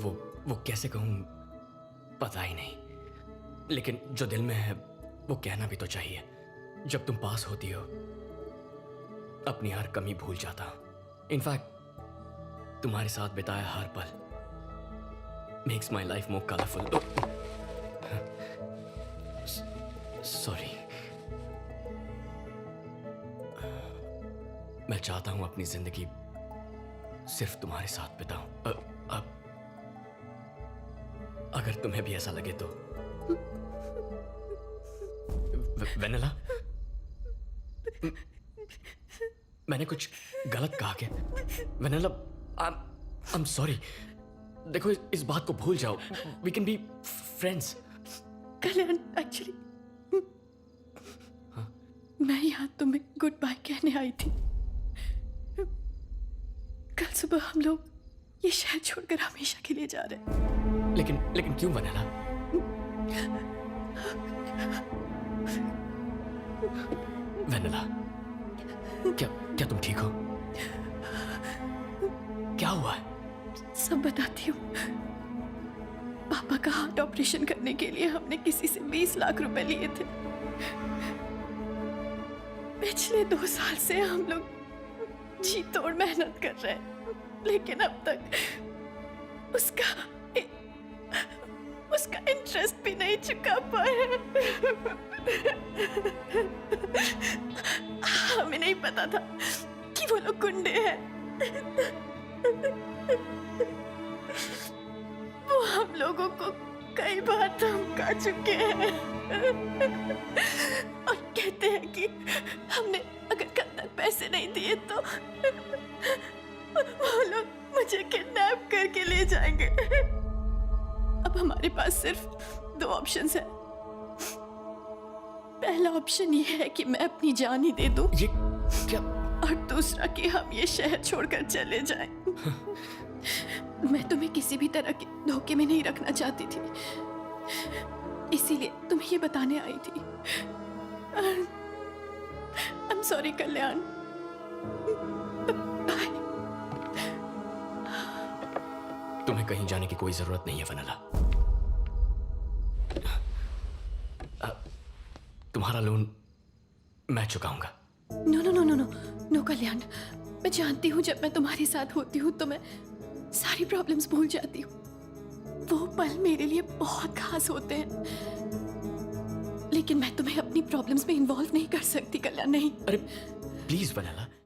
वो कैसे कहूँ पता ही नहीं, लेकिन जो दिल में है वो कहना भी तो चाहिए। जब तुम पास होती हो अपनी हर कमी भूल जाता हूं। इनफैक्ट तुम्हारे साथ बिताया हर पल makes my life more colourful. Sorry. मैं चाहता हूं अपनी जिंदगी सिर्फ तुम्हारे साथ बिताऊं। अब अगर तुम्हें भी ऐसा लगे तो। वेनिला, मैंने कुछ गलत कहा क्या? Vanilla, I am sorry. देखो इस बात को भूल जाओ। We can be friends. Kalyan, actually मैं यहाँ तुम्हें गुड बाय कहने आई थी। कल सुबह हम लोग ये शहर छोड़कर हमेशा के लिए जा रहे हैं। लेकिन क्यों वेनिला? वेनिला, क्या तुम ठीक हो? क्या हुआ है? सब बताती हूँ। पापा का हार्ट ऑपरेशन करने के लिए हमने किसी से 20 लाख रुपए लिए थे। पिछले 2 साल से हम लोग जी तोड़ मेहनत कर रहे हैं, लेकिन अब तक उसका इंटरेस्ट भी नहीं चुका पाए। हमें नहीं पता था कि वो लोग गुंडे हैं। वो हम लोगों को कई बार धमका चुके हैं और कहते हैं कि हमने अगर कल तक पैसे नहीं दिए तो वो लोग मुझे किडनैप करके ले जाएंगे। अब हमारे पास सिर्फ 2 ऑप्शंस हैं। पहला ऑप्शन ये है कि मैं अपनी जान ही दे दूं, ये क्या? और दूसरा कि हम ये शहर छोड़कर चले जाएं। मैं तुम्हें किसी भी तरह के धोखे में नहीं रखना चाहती थी, इसीलिए तुम्हें ये बताने आई थी। I am sorry Kalyan. Bye. तुम्हें कहीं जाने की कोई जरूरत नहीं है वेनिला। तुम्हारा लोन मैं चुकाऊंगा। No no no no no no Kalyan, मैं जानती हूँ जब मैं तुम्हारे साथ होती हूँ तो मैं सारी प्रॉब्लम्स भूल जाती हूँ। वो पल मेरे लिए बहुत खास होते हैं, लेकिन मैं तुम्हें अपनी प्रॉब्लम्स में इन्वॉल्व नहीं कर सकती कल्याण, नहीं। अरे प्लीज वेनिला,